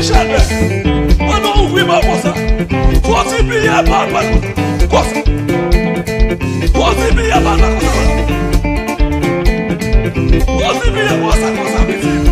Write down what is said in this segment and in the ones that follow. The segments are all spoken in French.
Michel, on va ouvrir ma pour ça. Faut-il payer à part comme ça? Faut-il payer à part comme ça? Faut-il payer pour ça comme ça, visible?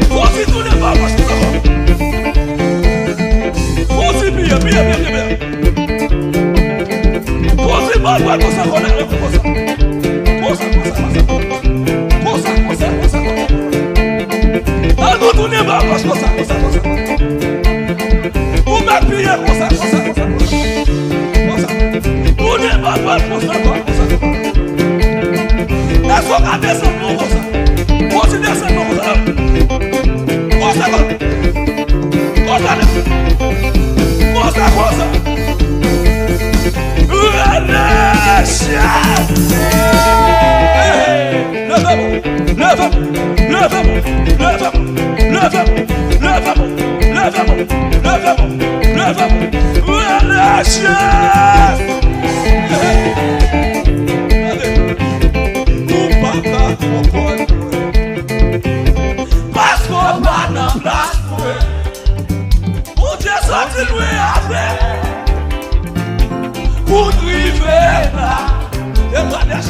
Faut-il tourner par comme ça? Faut-il payer, bien. Faut-il pas comme ça qu'on a comme ça? Comme ça. Ah, nous tournez par comme ça. Vous m'appuyez comme ça. Vous n'êtes pas comme ça. Est-ce qu'on a descendu comme ça? Vous aussi descendez comme ça. Comme ça. Parce qu'on va dans place pour descendre loin après. Pour driver là, témoignage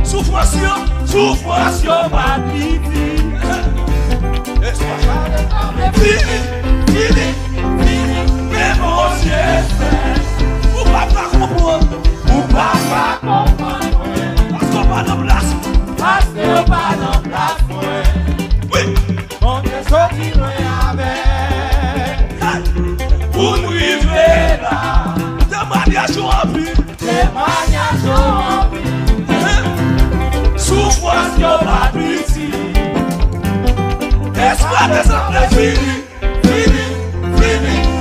souffrance, pas pitié. Fini, mais mon Dieu, vous ne pouvez pas comprendre. Parce qu'on va dans place. Oui. On te sortit avec. Pour driver là, témoignage en vie. Souffrance, pas pitié. Espoir des hommes fini,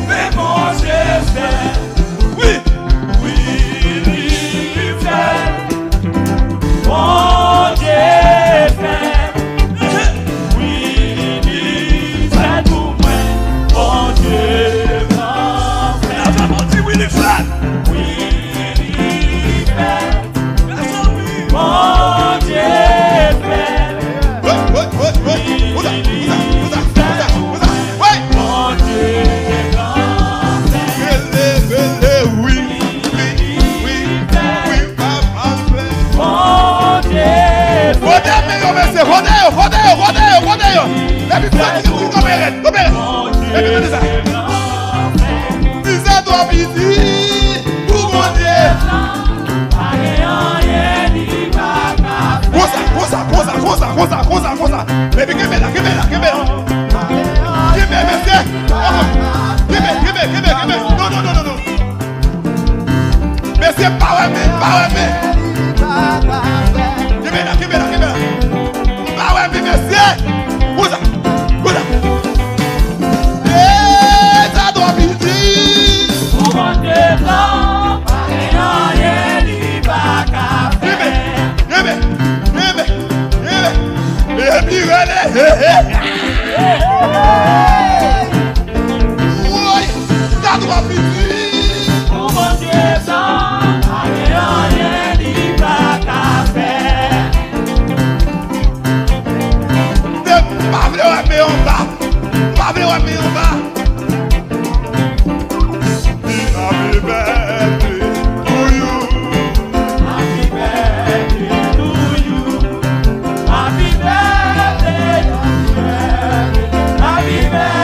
mais mon Dieu fait. Oui, il fait. Mon Dieu fait. Oui, il fait tout moi. Mon Dieu fait. La femme dit oui, il fait. Oui, il fait. Mon Dieu fait. Rodeio! Deve ser que tu merece! Dizendo a pedir o poder! Força! Baby, give me that! Give me, monsieur! Give me! No! Monsieur, power me! Give me that! Power me, monsieur! Ça doit pedir! Happy birthday.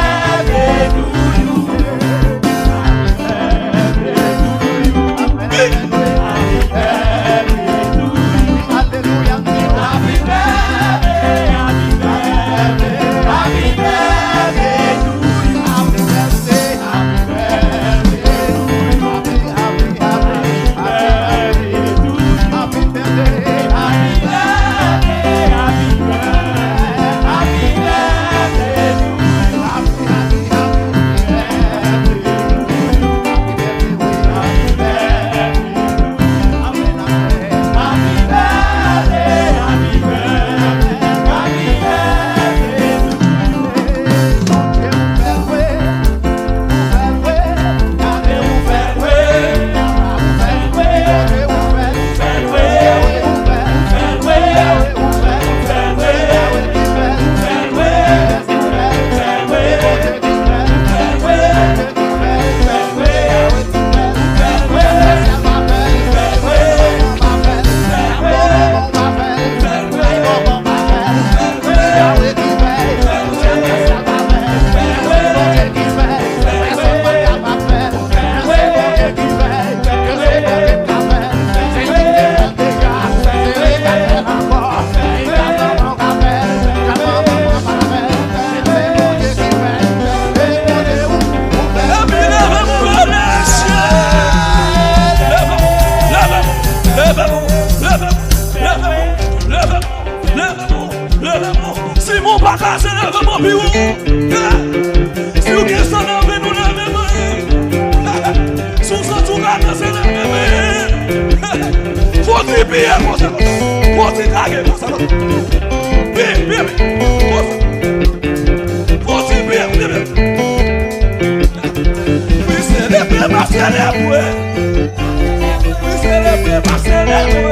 Levez-moi. Si mon pas cassé, levez-moi plus haut. Si vous avez ça, levez-nous, levez-moi. Si vous avez tout cassé, levez-moi. Faut-il payer pour ça? Faut-il taguer pour ça? Bien. Faut-il payer pour ça? Oui, c'est les prêts, ma célèbre. Oui, c'est les prêts, ma célèbre.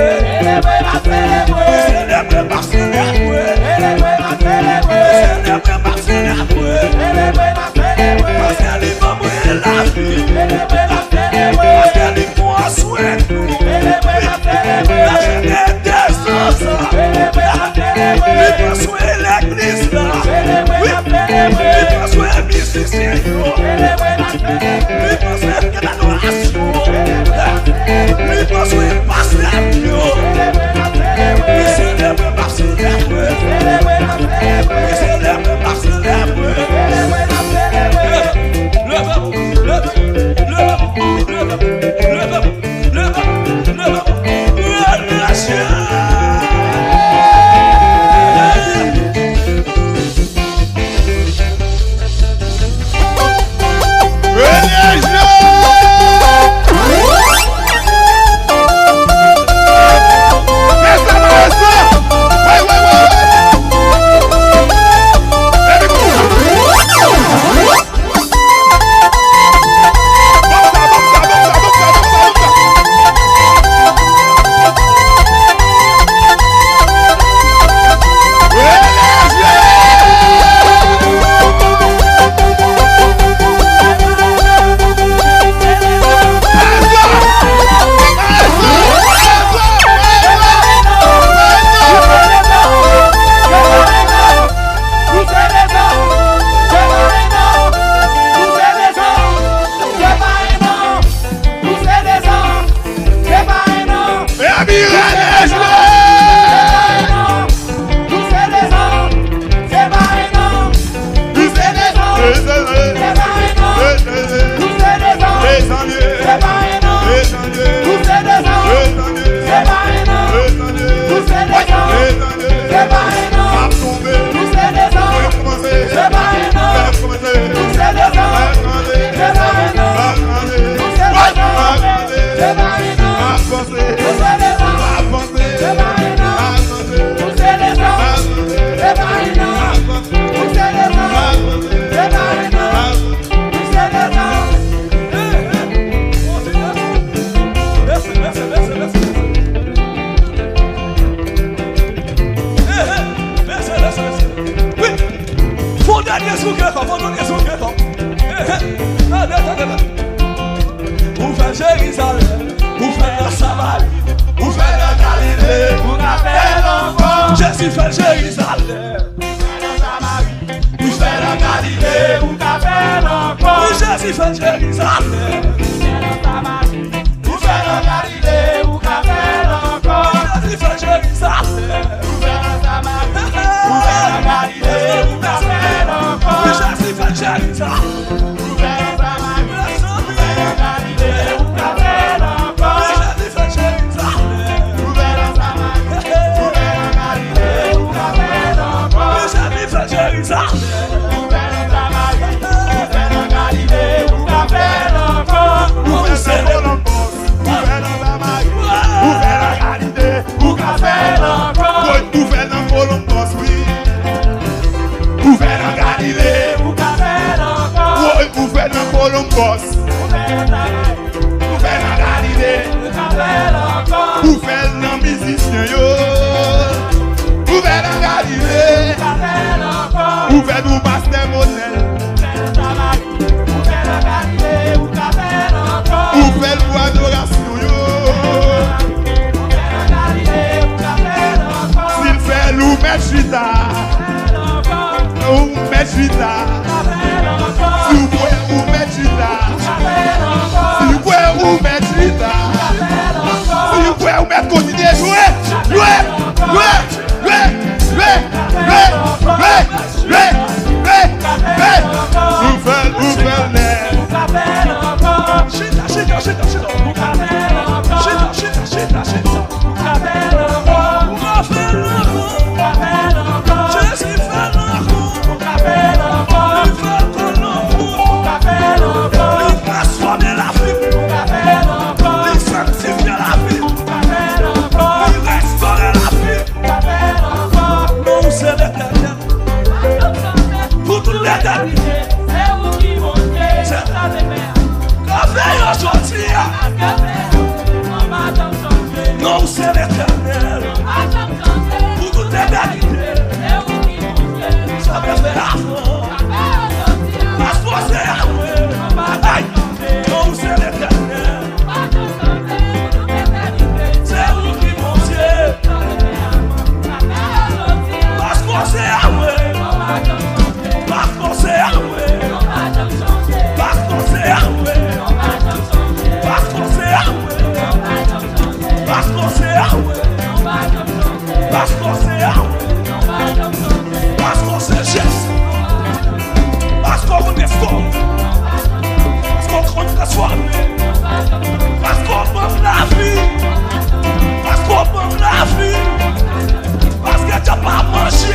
Chita. Parce qu'on sait parce qu'on sait geste, parce qu'on est fort, parce qu'on compte transformer, parce qu'on prend la vie, parce qu'on prend la vie, parce que tu n'as pas mangé,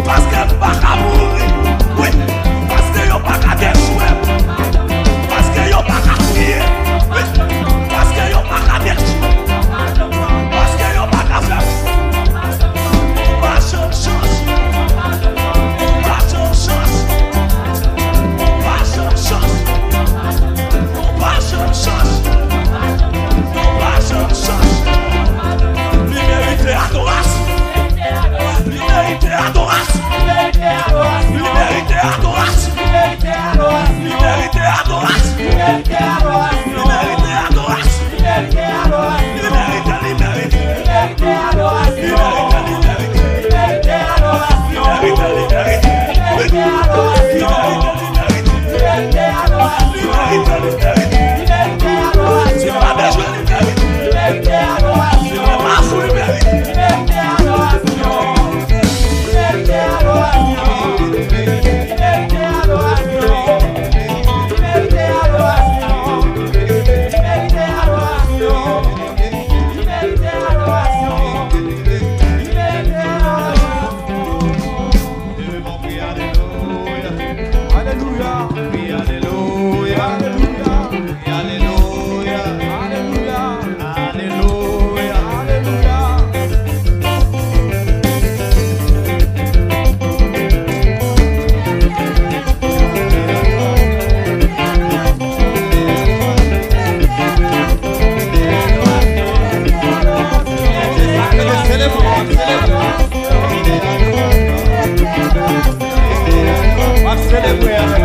parce que tu n'as pas mourir, oui, parce que tu n'as pas déchouer, parce que tu n'as pas crier, oui, parce que tu n'as pas déchouer, parce que tu n'as pas faire. Celebrate.